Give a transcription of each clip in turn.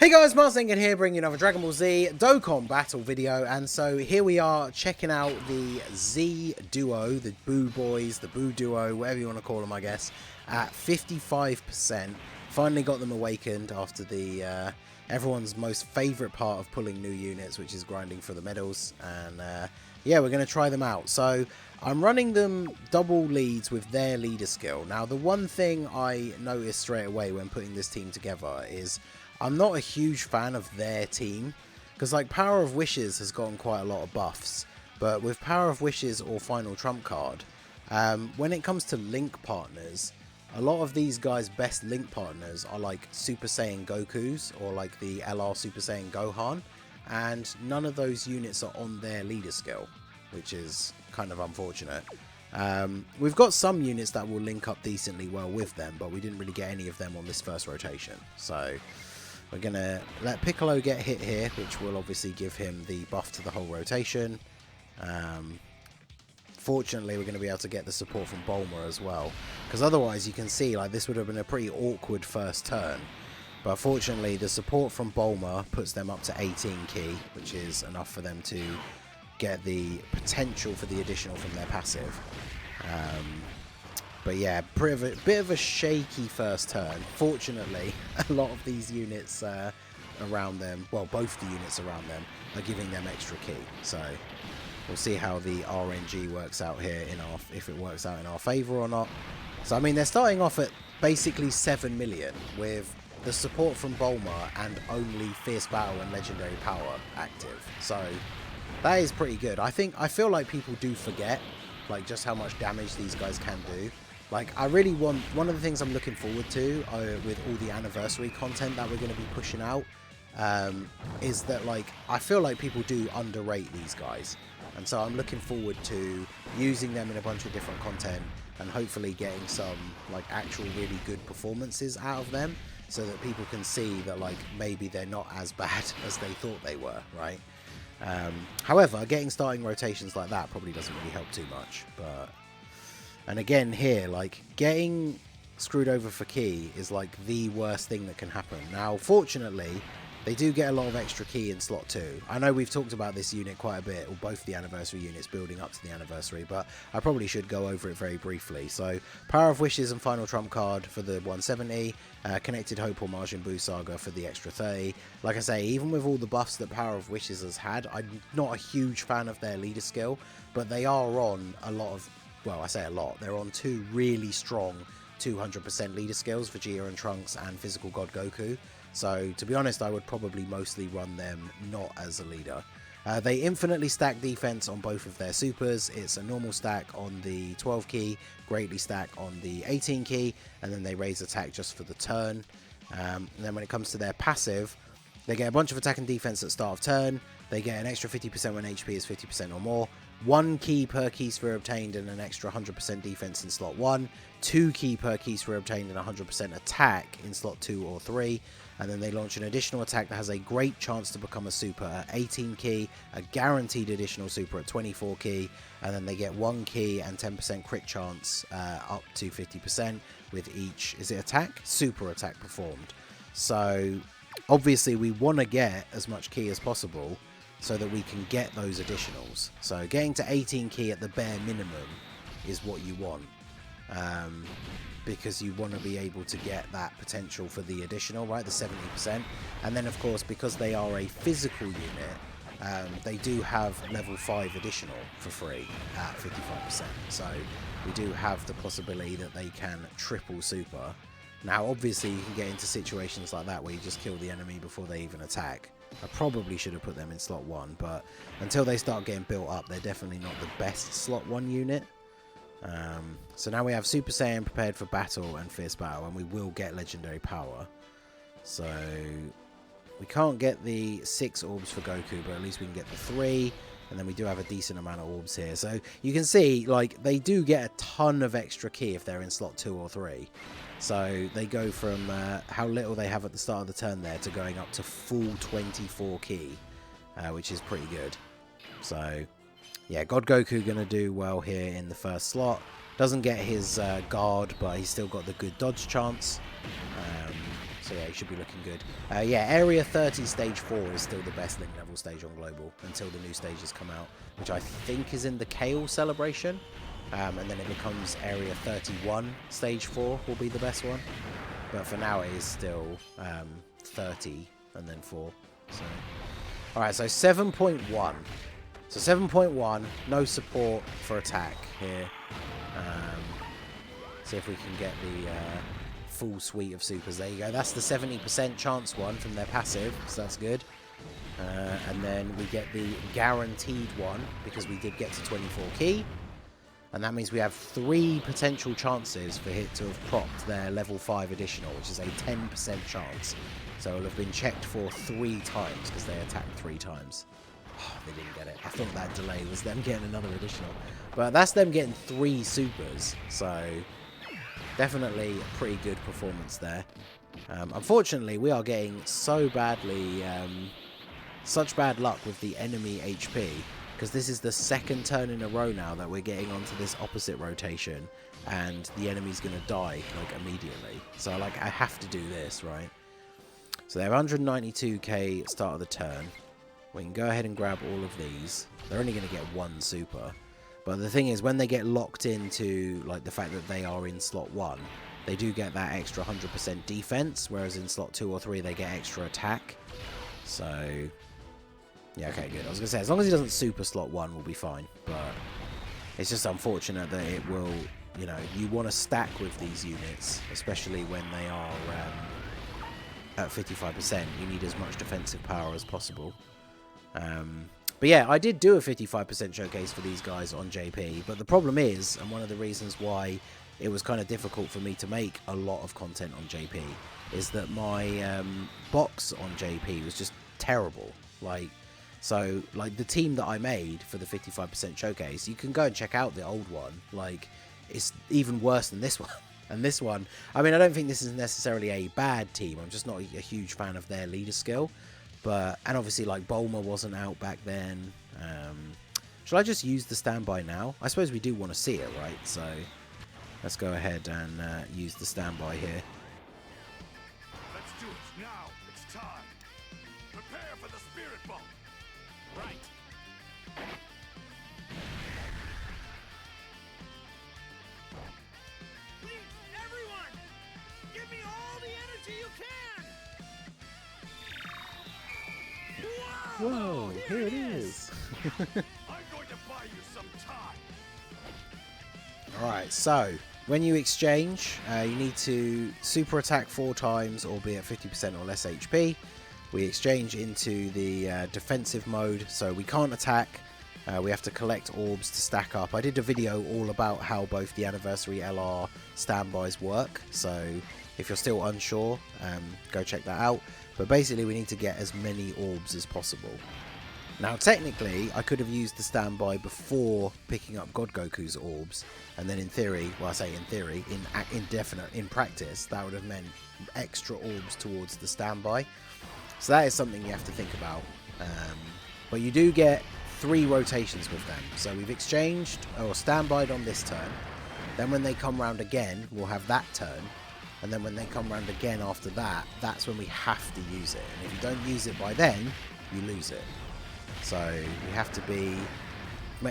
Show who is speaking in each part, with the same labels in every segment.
Speaker 1: Hey guys, Marzingan here, bringing you another Dragon Ball Z Dokkan battle video, and so here we are checking out the Z Duo, the BUU boys, the BUU Duo, whatever you want to call them, I guess, at 55%. Finally got them awakened after the everyone's most favourite part of pulling new units, which is grinding for the medals, and yeah, we're going to try them out. So I'm running them double leads with their leader skill. Now, the one thing I noticed straight away when putting this team together is I'm not a huge fan of their team, because like Power of Wishes has gotten quite a lot of buffs, but with Power of Wishes or Final Trump card, when it comes to link partners, a lot of these guys' best link partners are like Super Saiyan Gokus or like the LR Super Saiyan Gohan, and none of those units are on their leader skill, which is kind of unfortunate. We've got some units that will link up decently well with them, but we didn't really get any of them on this first rotation, so we're going to let Piccolo get hit here, which will obviously give him the buff to the whole rotation. Fortunately, we're going to be able to get the support from Bulma as well, because otherwise you can see like this would have been a pretty awkward first turn. But fortunately, the support from Bulma puts them up to 18 key, which is enough for them to get the potential for the additional from their passive. But yeah, bit of a shaky first turn. Fortunately, a lot of these units around them, well, both the units around them, are giving them extra key. So we'll see how the RNG works out here, if it works out in our favour or not. So I mean, they're starting off at basically 7 million with the support from Bulma and only Fierce Battle and Legendary Power active. So that is pretty good. I feel like people do forget like just how much damage these guys can do. Like, I really want, one of the things I'm looking forward to with all the anniversary content that we're going to be pushing out, is that, like, I feel like people do underrate these guys. And so I'm looking forward to using them in a bunch of different content and hopefully getting some, like, actual really good performances out of them so that people can see that, like, maybe they're not as bad as they thought they were, right? However, getting starting rotations like that probably doesn't really help too much, but... And again here, like, getting screwed over for key is like the worst thing that can happen. Now, fortunately, they do get a lot of extra key in slot 2. I know we've talked about this unit quite a bit, or both the anniversary units building up to the anniversary, but I probably should go over it very briefly. So, Power of Wishes and Final Trump card for the 170, Connected Hope or Majin Buu Saga for the extra 30. Like I say, even with all the buffs that Power of Wishes has had, I'm not a huge fan of their leader skill, but they are on a lot of... Well, I say a lot. They're on 2 really strong 200% leader skills, Vegeta and Trunks and Physical God Goku. So, to be honest, I would probably mostly run them not as a leader. They infinitely stack defense on both of their supers. It's a normal stack on the 12 key, greatly stack on the 18 key, and then they raise attack just for the turn. And then when it comes to their passive, they get a bunch of attack and defense at start of turn. They get an extra 50% when HP is 50% or more. 1 key per key sphere obtained and an extra 100% defense in slot 1. 2 key per key sphere obtained and 100% attack in slot 2 or 3. And then they launch an additional attack that has a great chance to become a super at 18 key, a guaranteed additional super at 24 key, and then they get 1 key and 10% crit chance up to 50% with each, is it attack? Super attack performed. So obviously we want to get as much key as possible so that we can get those additionals. So getting to 18 key at the bare minimum is what you want, because you want to be able to get that potential for the additional, right, the 70%. And then of course, because they are a physical unit, they do have level 5 additional for free at 55%. So we do have the possibility that they can triple super. Now obviously you can get into situations like that where you just kill the enemy before they even attack. I probably should have put them in slot 1, but until they start getting built up, they're definitely not the best slot 1 unit. So now we have Super Saiyan prepared for battle and Fierce Battle, and we will get Legendary Power. So we can't get the 6 orbs for Goku, but at least we can get the 3, and then we do have a decent amount of orbs here. So you can see, like, they do get a ton of extra key if they're in slot 2 or 3. So they go from how little they have at the start of the turn there to going up to full 24 key, which is pretty good. So yeah, God Goku going to do well here in the first slot. Doesn't get his guard, but he's still got the good dodge chance. So So yeah, he should be looking good. Yeah, Area 30 Stage 4 is still the best Link level stage on Global until the new stages come out, which I think is in the Kale celebration. And then it becomes Area 31 Stage 4 will be the best one. But for now it is still 30 and then 4. So, alright, so 7.1. So 7.1, no support for attack here. See if we can get the full suite of supers. There you go. That's the 70% chance one from their passive, so that's good. And then we get the guaranteed one because we did get to 24 key. And that means we have 3 potential chances for Hit to have propped their level 5 additional, which is a 10% chance. So it'll have been checked for 3 times because they attacked 3 times. Oh, they didn't get it. I thought that delay was them getting another additional. But that's them getting 3 supers. So definitely a pretty good performance there. Unfortunately, we are getting so badly, such bad luck with the enemy HP. Because this is the 2nd turn in a row now that we're getting onto this opposite rotation. And the enemy's going to die, like, immediately. So, like, I have to do this, right? So they have 192k start of the turn. We can go ahead and grab all of these. They're only going to get 1 super. But the thing is, when they get locked into, like, the fact that they are in slot 1, they do get that extra 100% defense, whereas in slot 2 or 3, they get extra attack. So, yeah, okay, good. I was going to say, as long as he doesn't super slot 1, we'll be fine. But it's just unfortunate that it will, you know, you want to stack with these units, especially when they are at 55%. You need as much defensive power as possible. But yeah, I did do a 55% showcase for these guys on JP, but the problem is, and one of the reasons why it was kind of difficult for me to make a lot of content on JP, is that my box on JP was just terrible. So the team that I made for the 55% showcase, you can go and check out the old one. Like, it's even worse than this one. And this one, I mean, I don't think this is necessarily a bad team. I'm just not a huge fan of their leader skill. But, and obviously, like, Bulma wasn't out back then. Shall I just use the standby now? I suppose we do want to see it, right? So, let's go ahead and use the standby here.
Speaker 2: Let's do it now. It's time. Prepare for the spirit bomb. Right.
Speaker 3: Please, everyone, give me all the energy you can.
Speaker 1: Whoa, here it is.
Speaker 2: I'm going to buy you some time.
Speaker 1: Alright, so when you exchange, you need to super attack 4 times or be at 50% or less HP. We exchange into the defensive mode, so we can't attack. We have to collect orbs to stack up. I did a video all about how both the Anniversary LR standbys work, so if you're still unsure, go check that out. But basically we need to get as many orbs as possible. Now technically I could have used the standby before picking up God Goku's orbs, and then in theory, well I say in theory, in practice that would have meant extra orbs towards the standby. So that is something you have to think about. But you do get 3 rotations with them. So we've exchanged or standbyed on this turn. Then when they come round again, we'll have that turn. And then when they come round again after that, that's when we have to use it. And if you don't use it by then, you lose it. So we have to be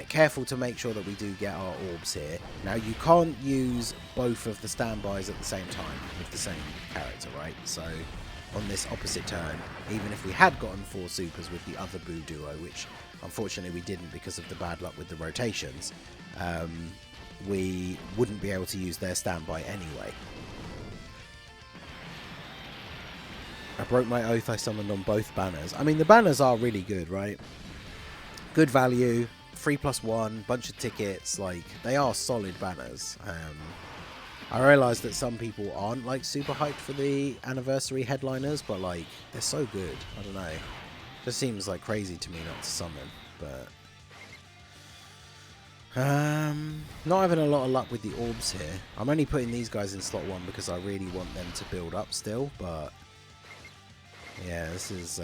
Speaker 1: careful to make sure that we do get our orbs here. Now you can't use both of the standbys at the same time with the same character, right? So on this opposite turn, even if we had gotten 4 supers with the other BUU duo, which unfortunately we didn't because of the bad luck with the rotations, we wouldn't be able to use their standby anyway. I broke my oath, I summoned on both banners. I mean, the banners are really good, right? Good value, 3+1, bunch of tickets, like, they are solid banners. I realise that some people aren't, like, super hyped for the anniversary headliners, but, like, they're so good. I don't know. Just seems, like, crazy to me not to summon, but not having a lot of luck with the orbs here. I'm only putting these guys in slot 1 because I really want them to build up still, but yeah, this is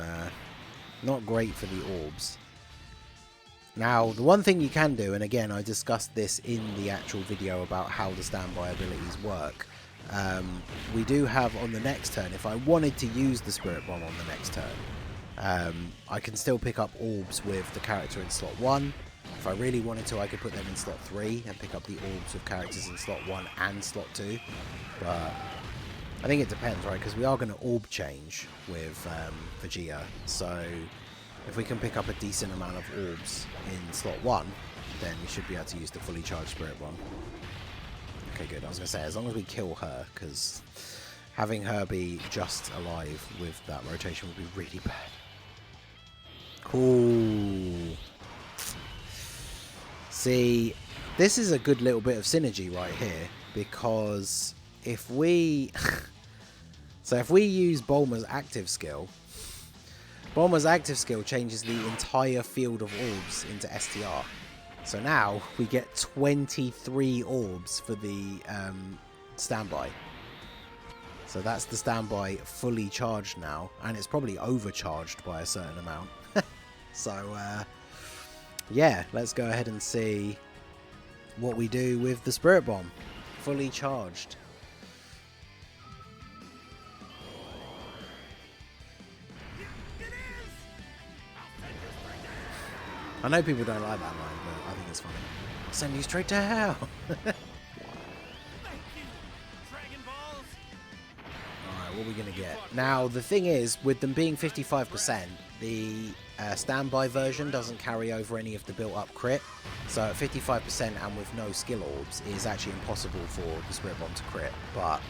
Speaker 1: not great for the orbs. Now, the one thing you can do, and again, I discussed this in the actual video about how the standby abilities work, we do have on the next turn, if I wanted to use the Spirit Bomb on the next turn, I can still pick up orbs with the character in slot 1. If I really wanted to, I could put them in slot 3 and pick up the orbs with characters in slot 1 and slot 2. But I think it depends, right? Because we are going to orb change with Vegeta. So if we can pick up a decent amount of orbs in slot 1, then we should be able to use the fully charged Spirit Bomb. Okay, good. I was going to say, as long as we kill her, because having her be just alive with that rotation would be really bad. Cool. See, this is a good little bit of synergy right here, because if we... so if we use Bulma's active skill changes the entire field of orbs into STR. So now we get 23 orbs for the standby. So that's the standby fully charged now, and it's probably overcharged by a certain amount. So yeah, let's go ahead and see what we do with the Spirit Bomb fully charged. I know people don't like that line, but I think it's funny. Send you straight to hell. Alright, what are we going to get? Now, the thing is, with them being 55%, the standby version doesn't carry over any of the built-up crit. So at 55% and with no skill orbs, it is actually impossible for the Spirit Bomb to crit. But,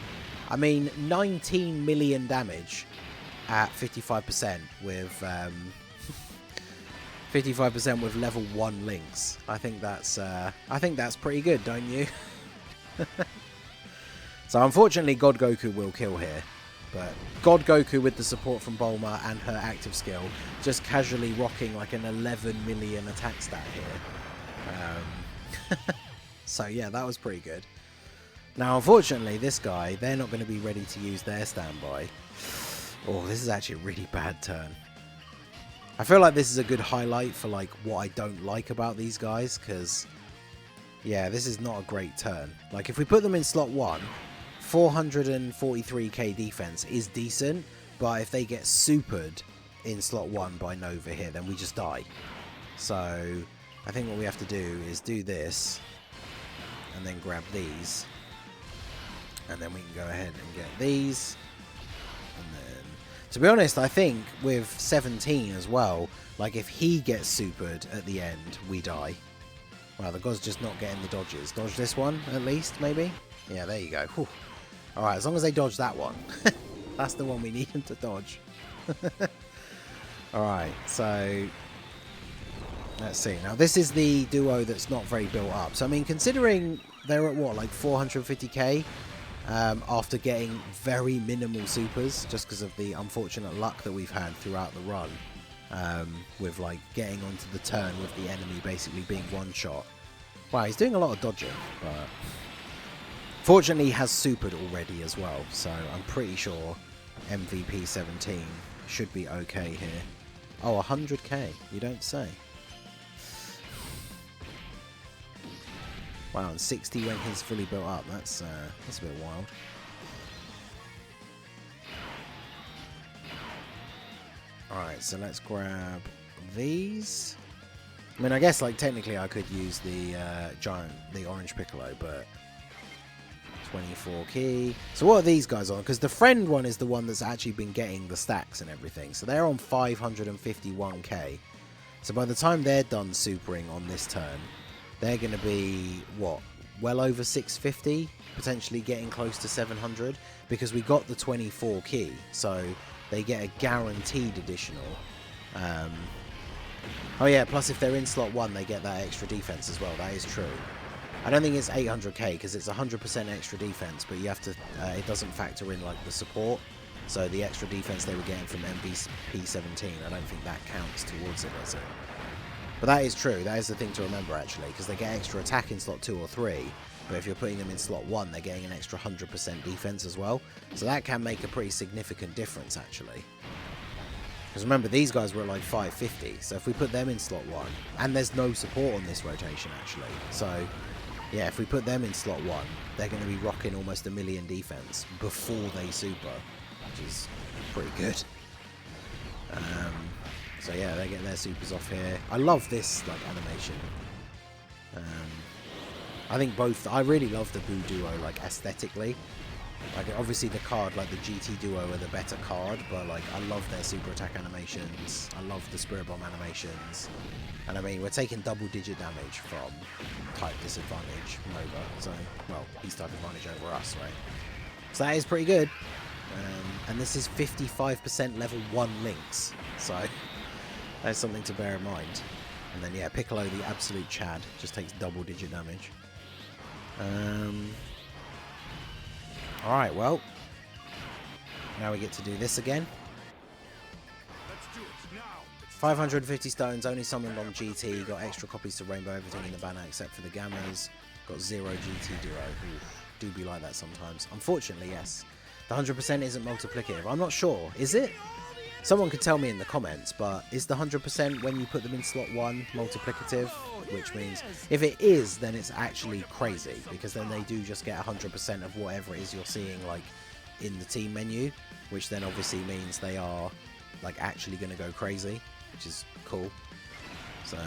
Speaker 1: I mean, 19 million damage at 55% with... 55% with level 1 links. I think that's pretty good, don't you? So unfortunately God Goku will kill here, but God Goku with the support from Bulma and her active skill just casually rocking like an 11 million attack stat here. So yeah, that was pretty good. Now unfortunately this guy, they're not going to be ready to use their standby. Oh, this is actually a really bad turn. I feel like this is a good highlight for like what I don't like about these guys, because yeah, this is not a great turn. Like if we put them in slot 1, 443k defense is decent, but if they get supered in slot 1 by Nova here, then we just die. So I think what we have to do is do this and then grab these, and then we can go ahead and get these. To be honest, I think with 17 as well, like if he gets supered at the end, we die. Wow, the god's just not getting the dodges. Dodge this one, at least, maybe? Yeah, there you go. Alright, as long as they dodge that one. That's the one we need them to dodge. Alright, so... let's see. Now, this is the duo that's not very built up. So, I mean, considering they're at what, like 450k? After getting very minimal supers, just because of the unfortunate luck that we've had throughout the run, with like getting onto the turn with the enemy basically being one shot. Wow, he's doing a lot of dodging, but fortunately he has supered already as well, so I'm pretty sure MVP 17 should be okay here. Oh, 100k, you don't say. Wow, and 60 when he's fully built up. That's a bit wild. Alright, so let's grab these. I mean, I guess, like, technically I could use the the orange Piccolo, but 24 key. So what are these guys on? Because the friend one is the one that's actually been getting the stacks and everything. So they're on 551k. So by the time they're done supering on this turn, they're going to be, what, well over 650, potentially getting close to 700, because we got the 24 key, so they get a guaranteed additional. Oh yeah, plus if they're in slot 1, they get that extra defense as well. That is true. I don't think it's 800k, because it's 100% extra defense, but you have to, it doesn't factor in, like, the support. So the extra defense they were getting from MVP 17, I don't think that counts towards it, does it? But that is true, that is the thing to remember actually, because they get extra attack in slot 2 or 3, but if you're putting them in slot 1, they're getting an extra 100% defense as well. So that can make a pretty significant difference actually. Because remember, these guys were at like 550, so if we put them in slot 1, and there's no support on this rotation actually, so yeah, if we put them in slot 1, they're going to be rocking almost 1 million defense before they super, which is pretty good. So yeah, they get their supers off here. I love this like animation. I think both. I really love the BUU duo like aesthetically. Like obviously the card, like the GT duo, are the better card, but like I love their super attack animations. I love the Spirit Bomb animations, and I mean we're taking double-digit damage from type disadvantage Nova. So well, he's type advantage over us, right? So that is pretty good. And this is 55% level 1 links, so that's something to bear in mind. And then yeah, Piccolo, the absolute Chad, just takes double-digit damage. Alright, well, now we get to do this again.
Speaker 2: Let's do it now. It's
Speaker 1: 550 stones, only summoned on GT, got extra copies to Rainbow, everything in the banner except for the Gammas, got 0 GT duo. Oof, do be like that sometimes. Unfortunately, yes. The 100% isn't multiplicative. I'm not sure. Is it? Someone could tell me in the comments, but is the 100% when you put them in slot 1 multiplicative? Which means if it is, then it's actually crazy, because then they do just get 100% of whatever it is you're seeing like in the team menu, which then obviously means they are like actually going to go crazy, which is cool. So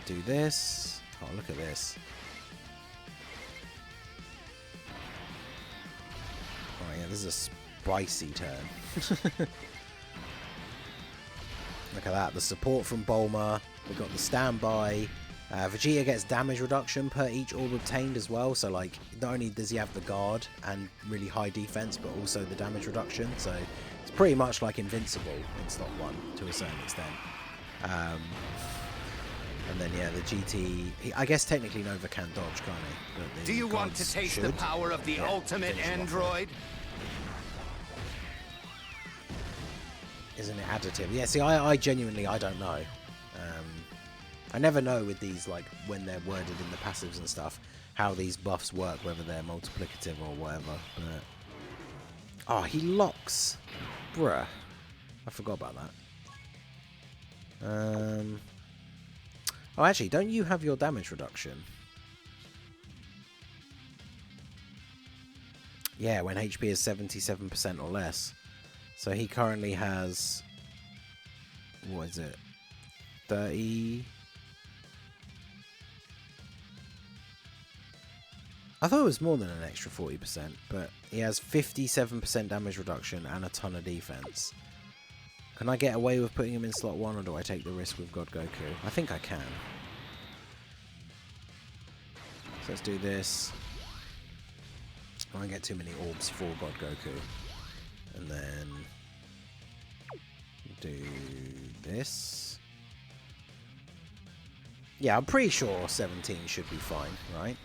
Speaker 1: do this. Oh, look at this. Oh yeah, this is a spicy turn. Look at that, the support from Bulma, we've got the standby, Vegeta gets damage reduction per each orb obtained as well, so like not only does he have the guard and really high defense, but also the damage reduction, so it's pretty much like invincible in slot 1 to a certain extent. And then yeah, the GT, I guess technically Nova can dodge, can't he? But
Speaker 3: Do you want to taste the power of the ultimate android?
Speaker 1: Isn't it additive? Yeah, see, I genuinely, I don't know. I never know with these, like, when they're worded in the passives and stuff, how these buffs work, whether they're multiplicative or whatever, but... Oh, he locks! Bruh. I forgot about that. Oh, actually, don't you have your damage reduction? Yeah, when HP is 77% or less. So he currently has, what is it, 30? I thought it was more than an extra 40%, but he has 57% damage reduction and a ton of defense. Can I get away with putting him in slot 1, or do I take the risk with God Goku? I think I can. So let's do this. I won't get too many orbs for God Goku. And then do this. Yeah, I'm pretty sure 17 should be fine, right?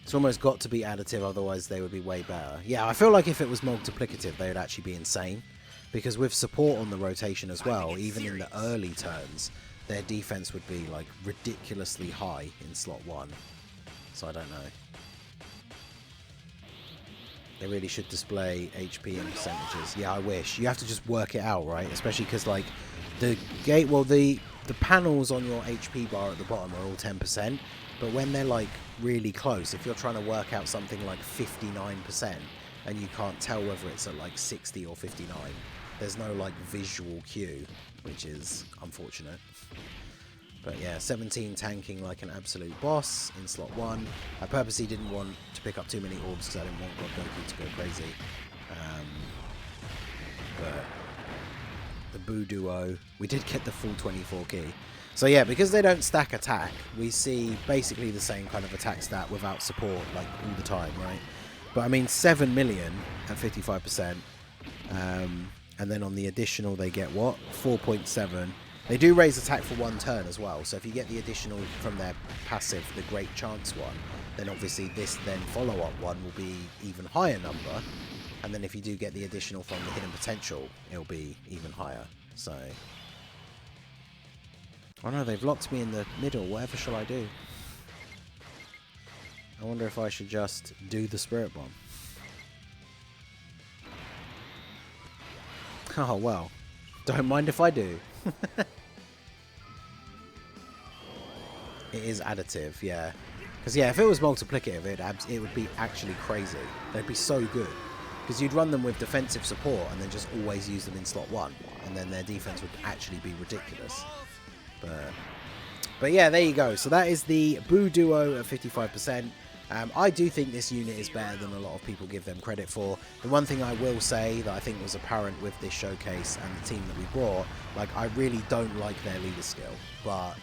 Speaker 1: It's almost got to be additive, otherwise they would be way better. Yeah, I feel like if it was multiplicative, they would actually be insane. Because with support on the rotation as well, even in the early turns, their defense would be like ridiculously high in slot 1. So I don't know. They really should display HP and percentages. Yeah, I wish. You have to just work it out, right? Especially because, like, the gate... Well, the panels on your HP bar at the bottom are all 10%. But when they're, like, really close, if you're trying to work out something like 59% and you can't tell whether it's at, like, 60 or 59, there's no, like, visual cue, which is unfortunate. But yeah, 17 tanking like an absolute boss in slot 1. I purposely didn't want to pick up too many orbs because I didn't want God Goku to go crazy. But the BUU duo, we did get the full 24 key. So yeah, because they don't stack attack, we see basically the same kind of attack stat without support like all the time, right? But I mean 7 million at 55%. And then on the additional they get what? 4.7. They do raise attack for 1 turn as well, so if you get the additional from their passive, the Great Chance one, then obviously this then follow-up one will be even higher number, and then if you do get the additional from the Hidden Potential, it'll be even higher, so... Oh no, they've locked me in the middle, whatever shall I do? I wonder if I should just do the Spirit Bomb. Oh well, don't mind if I do. It is additive, yeah. Because, yeah, if it was multiplicative, it would be actually crazy. They'd be so good. Because you'd run them with defensive support and then just always use them in slot 1. And then their defense would actually be ridiculous. But yeah, there you go. So that is the BUU duo at 55%. I do think this unit is better than a lot of people give them credit for. The one thing I will say that I think was apparent with this showcase and the team that we brought, like, I really don't like their leader skill, but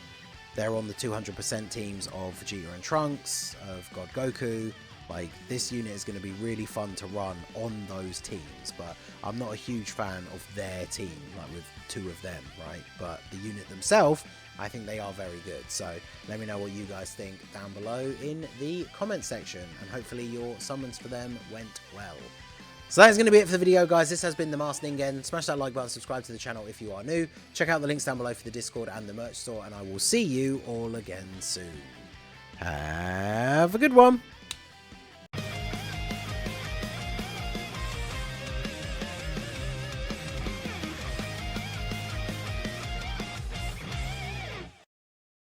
Speaker 1: they're on the 200% teams of Vegeta and Trunks, of God Goku. Like, this unit is going to be really fun to run on those teams, but I'm not a huge fan of their team, like with 2 of them, right? But the unit themselves, I think they are very good. So let me know what you guys think down below in the comment section, and hopefully your summons for them went well. So that is going to be it for the video, guys. This has been the Masked Ningen. Smash that like button, subscribe to the channel if you are new. Check out the links down below for the Discord and the merch store, and I will see you all again soon. Have a good one.